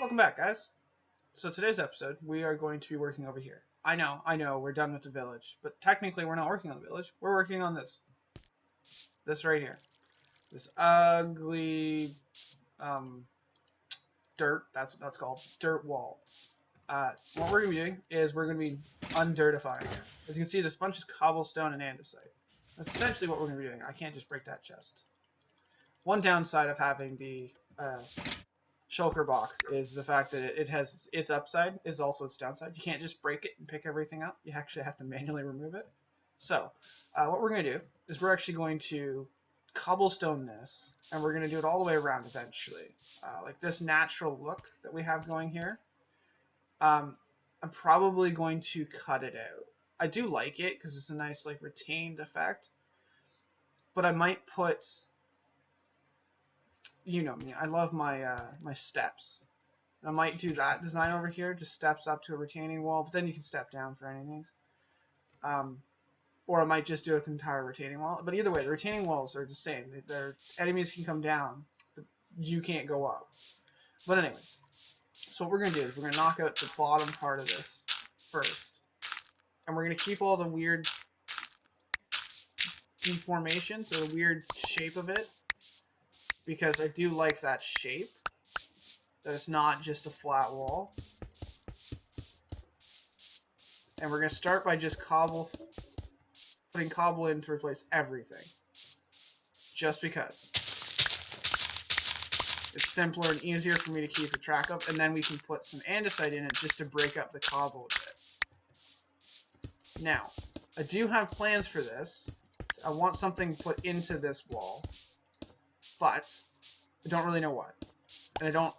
Welcome back, guys. So today's episode, we are going to be working over here. I know, we're done with the village, but technically we're not working on the village. We're working on this. This right here. This ugly, dirt, that's what that's called, dirt wall. What we're going to be doing is we're going to be undirtifying it. As you can see, there's a bunch of cobblestone and andesite. That's essentially what we're going to be doing. I can't just break that chest. One downside of having the, shulker box is the fact that it has its upside is also its downside. You can't just break it and pick everything up. You actually have to manually remove it. So what we're going to do is we're actually going to cobblestone this, and we're going to do it all the way around eventually. Like this natural look that we have going here. I'm probably going to cut it out. I do like it because it's a nice like retained effect. But I might put... You know me, I love my my steps. I might do that design over here, just steps up to a retaining wall, but then you can step down for anything. Or I might just do an entire retaining wall. But either way, the retaining walls are the same. Their enemies can come down, but you can't go up. But anyways, so what we're going to do is we're going to knock out the bottom part of this first. And we're going to keep all the weird deformations, or the weird shape of it. Because I do like that shape, that it's not just a flat wall. And we're going to start by just putting cobble in to replace everything. Just because. It's simpler and easier for me to keep a track of, and then we can put some andesite in it just to break up the cobble a bit. Now, I do have plans for this. I want something put into this wall. But I don't really know what. And I know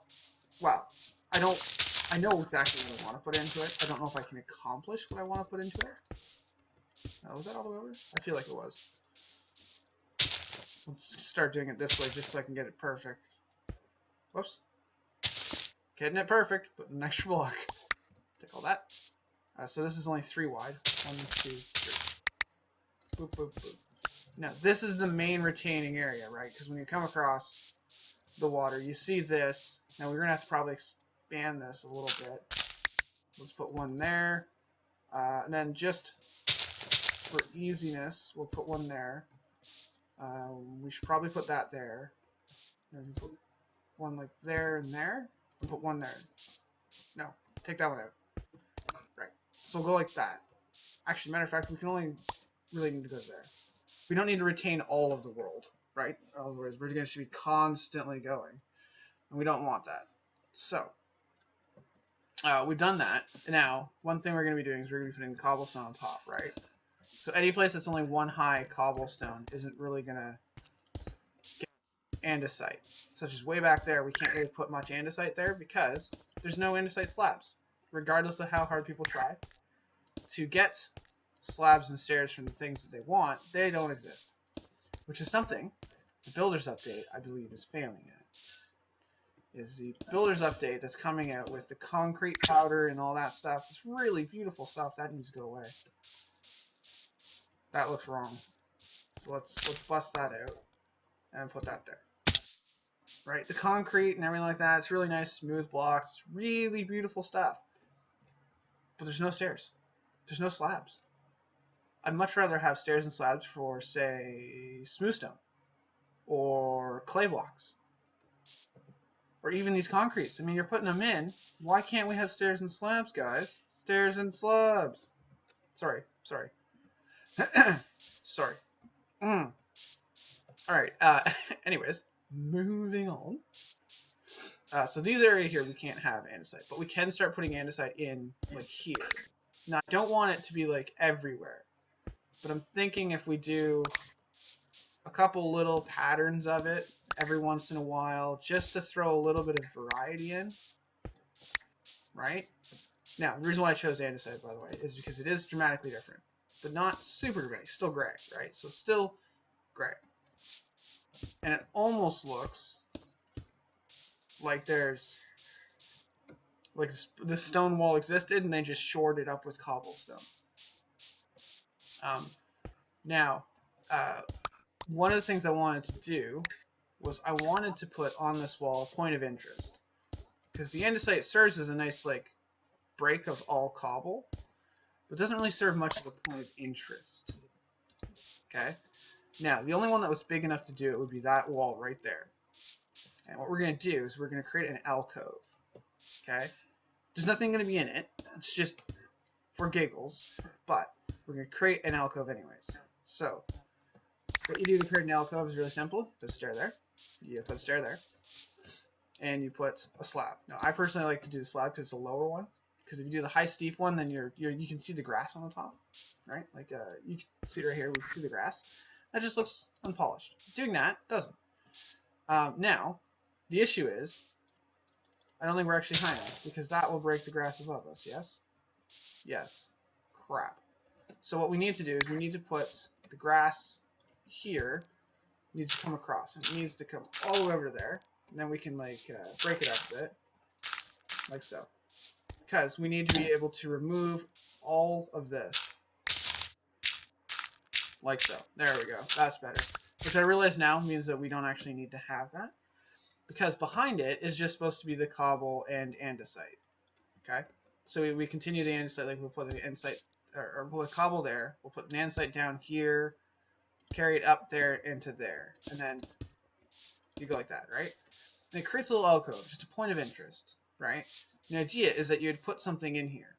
exactly what I want to put into it. I don't know if I can accomplish what I want to put into it. Was that all the way over? I feel like it was. Let's start doing it this way just so I can get it perfect. Whoops. Getting it perfect, but an extra block. Take all that. So this is only 3 wide. 1, 2, 3. Boop, boop, boop. Now, this is the main retaining area, right? Because when you come across the water, you see this. Now, we're going to have to probably expand this a little bit. Let's put one there. And then just for easiness, we'll put one there. We should probably put that there. Then put one like there and there. And put one there. No, take that one out. Right. So we'll go like that. Actually, matter of fact, we can only really need to go there. We don't need to retain all of the world, right? Otherwise, we're going to be constantly going. And we don't want that. So, we've done that. Now, one thing we're going to be doing is we're going to be putting cobblestone on top, right? So any place that's only one high cobblestone isn't really going to get andesite. Such as way back there, we can't really put much andesite there because there's no andesite slabs. Regardless of how hard people try to get slabs and stairs from the things that they want, they don't exist. Which is something the Builder's Update, I believe, is failing at. Is the Builder's Update that's coming out with the concrete powder and all that stuff. It's really beautiful stuff. That needs to go away. That looks wrong. So let's bust that out and put that there. Right? The concrete and everything like that, it's really nice, smooth blocks. It's really beautiful stuff. But there's no stairs. There's no slabs. I'd much rather have stairs and slabs for, say, smooth stone, or clay blocks, or even these concretes. I mean, you're putting them in. Why can't we have stairs and slabs, guys? Stairs and slabs. Sorry. Sorry. Alright, anyways, moving on. So these areas here, we can't have andesite, but we can start putting andesite in, like, here. Now, I don't want it to be, like, everywhere. But I'm thinking if we do a couple little patterns of it every once in a while, just to throw a little bit of variety in, right? Now, the reason why I chose andesite, by the way, is because it is dramatically different, but not super gray, still gray, right? So still gray. And it almost looks like there's, like the stone wall existed and they just shored it up with cobblestone. Now, one of the things I wanted to do was I wanted to put on this wall a point of interest. because the andesite serves as a nice like break of all cobble, but doesn't really serve much of a point of interest. Okay. Now, the only one that was big enough to do it would be that wall right there. And what we're going to do is we're going to create an alcove. Okay? There's nothing going to be in it. It's just for giggles. But we're going to create an alcove anyways. So, what you do to create an alcove is really simple. Put a stair there. You put a stair there. And you put a slab. Now, I personally like to do the slab because it's the lower one. Because if you do the high steep one, then you can see the grass on the top. Right? Like, you can see it right here. We can see the grass. That just looks unpolished. Doing that doesn't. Now, the issue is, I don't think we're actually high enough, because that will break the grass above us, yes? Yes. Crap. So what we need to do is we need to put the grass here, needs to come across, and it needs to come all the way over to there, and then we can, like, break it up a bit, like so. Because we need to be able to remove all of this. Like so. There we go. That's better. Which I realize now means that we don't actually need to have that. Because behind it is just supposed to be the cobble and andesite. Okay? So we continue the andesite, like we'll put the andesite, or we'll put a cobble there. We'll put an andesite down here, carry it up there into there. And then you go like that, right? And it creates a little alcove, just a point of interest, right? The idea is that you'd put something in here.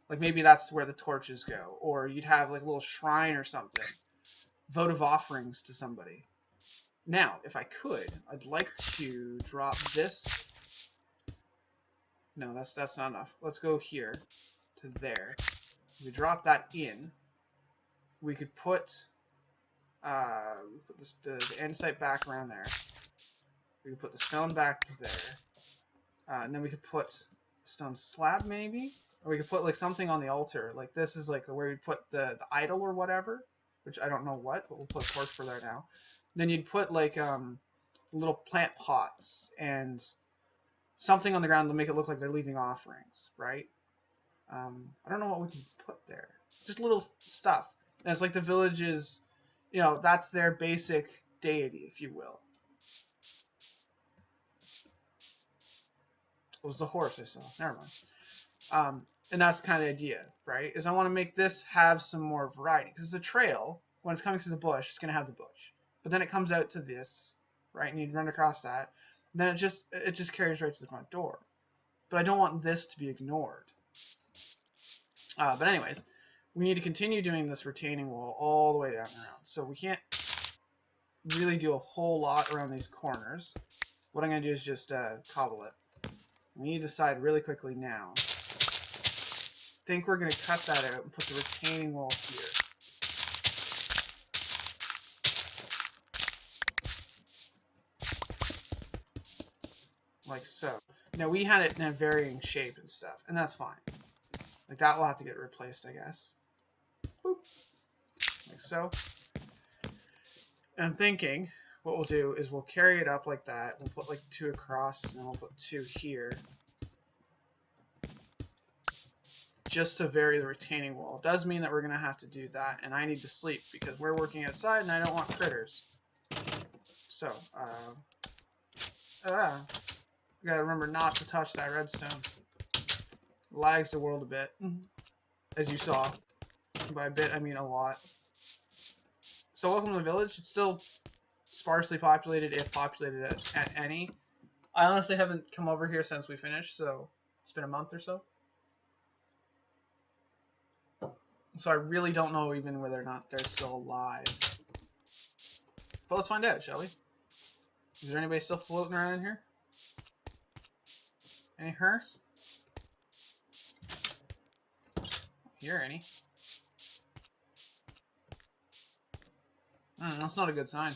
Like maybe that's where the torches go, or you'd have like a little shrine or something. Votive offerings to somebody. Now, if I could, I'd like to drop this. No, that's not enough. Let's go here to there. If we drop that in, we could put the andesite back around there. We could put the stone back to there, and then we could put a stone slab maybe. Or we could put like something on the altar. Like this is like where we put the idol or whatever, which I don't know what, but we'll put a torch for there now. Then you'd put like little plant pots and something on the ground to make it look like they're leaving offerings, right? I don't know what we can put there. Just little stuff. And it's like the village's, you know, that's their basic deity, if you will. It was the horse I saw. Never mind. And that's kind of the idea, right? Is I want to make this have some more variety. Because it's a trail. When it's coming through the bush, it's going to have the bush. But then it comes out to this, right? And you run across that. And then it just carries right to the front door. But I don't want this to be ignored. But anyways, we need to continue doing this retaining wall all the way down and around. So we can't really do a whole lot around these corners. What I'm going to do is just cobble it. We need to decide really quickly now. I think we're going to cut that out and put the retaining wall here. Like so. Now we had it in a varying shape and stuff, and that's fine. Like that will have to get replaced, I guess. Boop. Like so. And I'm thinking what we'll do is we'll carry it up like that. We'll put like 2 across, and we'll put 2 here. Just to vary the retaining wall. It does mean that we're going to have to do that, and I need to sleep because we're working outside and I don't want critters. So, you gotta remember not to touch that redstone. Lags the world a bit, as you saw. By a bit, I mean a lot. So welcome to the village. It's still sparsely populated, if populated at any. I honestly haven't come over here since we finished, so it's been a month or so. So I really don't know even whether or not they're still alive. But let's find out, shall we? Is there anybody still floating around in here? Any hearse? Hear any? That's not a good sign.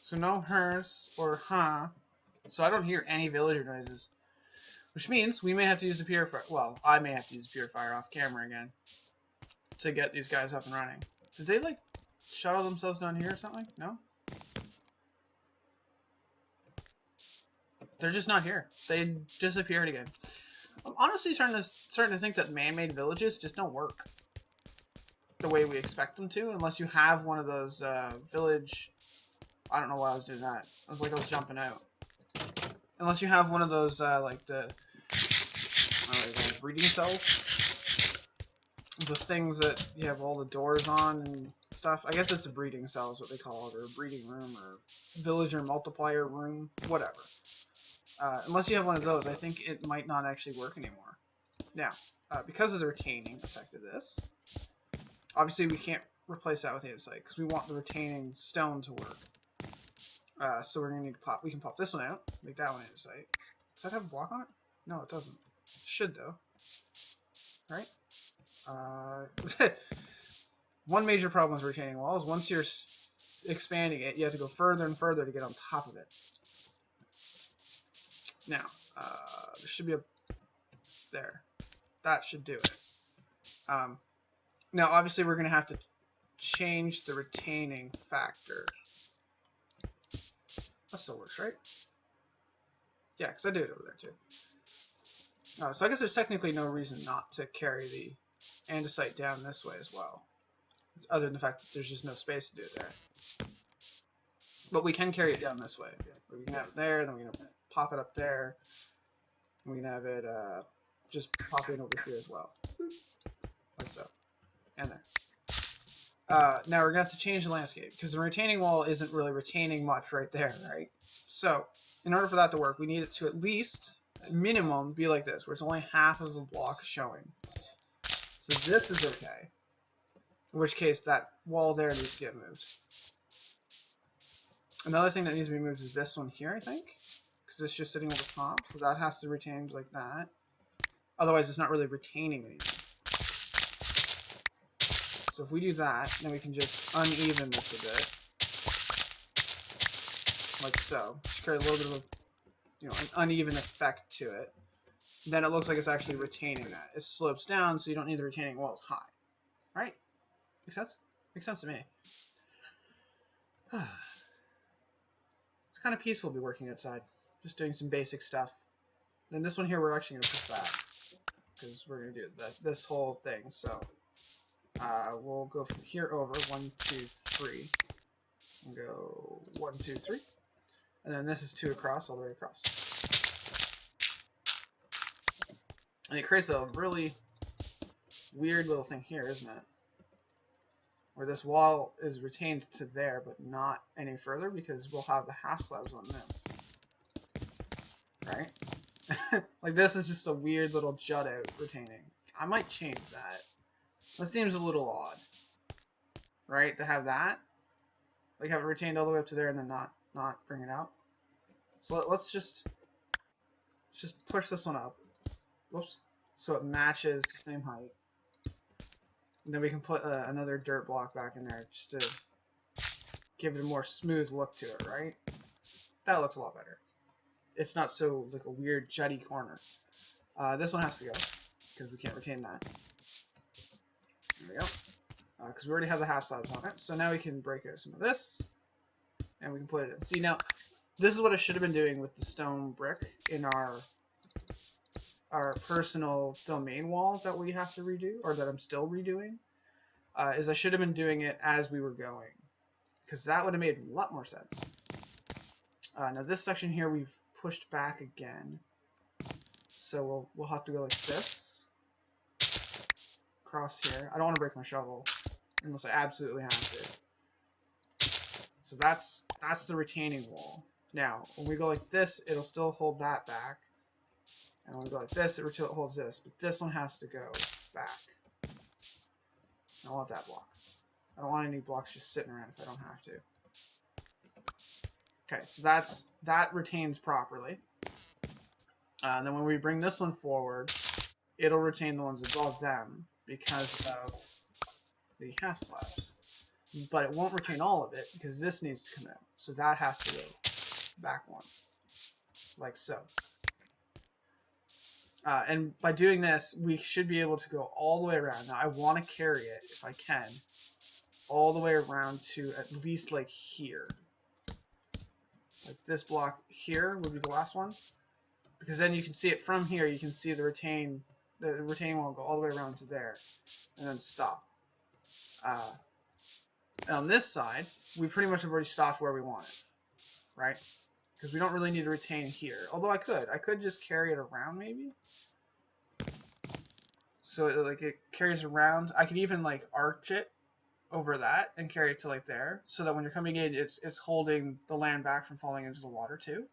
So no hearse or so I don't hear any villager noises. Which means we may have to use the purifier. Well, I may have to use the purifier off camera again to get these guys up and running. Did they like shuttle themselves down here or something? No? They're just not here. They disappeared again. I'm honestly starting to think that man-made villages just don't work. the way we expect them to, unless you have one of those village. I don't know why I was doing that. I was jumping out. Unless you have one of those like the breeding cells, the things that you have all the doors on and stuff. I guess it's a breeding cell is what they call it, or a breeding room, or villager multiplier room, whatever. Unless you have one of those, I think it might not actually work anymore. Now, because of the retaining effect of this, obviously we can't replace that with andesite because we want the retaining stone to work. So we're gonna need to pop. We can pop this one out, make that one andesite. Does that have a block on it? No, it doesn't. It should though, right? One major problem with retaining wall is once you're expanding it, you have to go further and further to get on top of it. Now, there should be a there. That should do it. Now, obviously, we're going to have to change the retaining factor. That still works, right? Yeah, because I do it over there too. So I guess there's technically no reason not to carry the andesite down this way as well, other than the fact that there's just no space to do it there. But we can carry it down this way. We can have it there, then we're going to pop it up there. And we can have it just pop in over here as well. Like so. And there. Now we're going to have to change the landscape because the retaining wall isn't really retaining much right there, right? So in order for that to work, we need it to at least, at minimum, be like this, where it's only half of the block showing. So this is okay. In which case, that wall there needs to get moved. Another thing that needs to be moved is this one here, I think. Because it's just sitting over top. So that has to retain like that. Otherwise, it's not really retaining anything. So if we do that, then we can just uneven this a bit. Like so. Just create a little bit of a, an uneven effect to it. Then it looks like it's actually retaining that. It slopes down, so you don't need the retaining wall as high. Right? Makes sense? Makes sense to me. It's kind of peaceful to be working outside. Just doing some basic stuff. Then this one here we're actually going to push back. Because we're going to do this whole thing. So we'll go from here over 1, 2, 3. And go 1, 2, 3. And then this is 2 across, all the way across. And it creates a really weird little thing here, isn't it? Where this wall is retained to there, but not any further, because we'll have the half slabs on this. Right? Like this is just a weird little jut out retaining. I might change that. That seems a little odd. Right? To have that. Like have it retained all the way up to there and then not bring it out. So let's just push this one up. Whoops. So it matches the same height. And then we can put another dirt block back in there just to give it a more smooth look to it, right? That looks a lot better. It's not so like a weird jutty corner. This one has to go because we can't retain that. There we go. Because we already have the half slabs on it. So now we can break out some of this and we can put it in. See, now this is what I should have been doing with the stone brick in our personal domain wall that we have to redo, or that I'm still redoing, is I should have been doing it as we were going, because that would have made a lot more sense. Now this section here we've pushed back again, so we'll have to go like this, across here. I don't want to break my shovel, unless I absolutely have to. So that's the retaining wall. Now, when we go like this, it'll still hold that back. And when we go like this, it holds this. But this one has to go back. I don't want that block. I don't want any blocks just sitting around if I don't have to. Okay, so that retains properly. And then when we bring this one forward, it'll retain the ones above them because of the half slabs. But it won't retain all of it because this needs to come out. So that has to go back one. Like so. And by doing this, we should be able to go all the way around. Now, I want to carry it, if I can, all the way around to at least, like, here. Like, this block here would be the last one. Because then you can see it from here. You can see the retaining wall go all the way around to there. And then stop. And on this side, we pretty much have already stopped where we want it, right? Because we don't really need to retain here. Although I could just carry it around maybe. So it carries around. I could even like arch it over that and carry it to like there, so that when you're coming in, it's holding the land back from falling into the water too.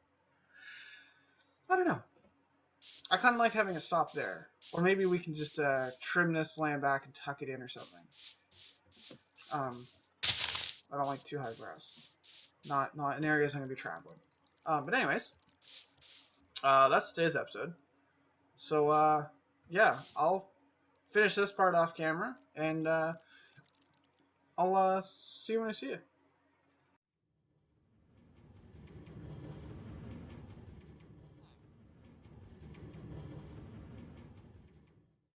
I don't know. I kind of like having a stop there, or maybe we can just trim this land back and tuck it in or something. I don't like too high grass. Not in areas I'm gonna be traveling. But anyways, that's today's episode. So yeah, I'll finish this part off camera, and I'll see you when I see you.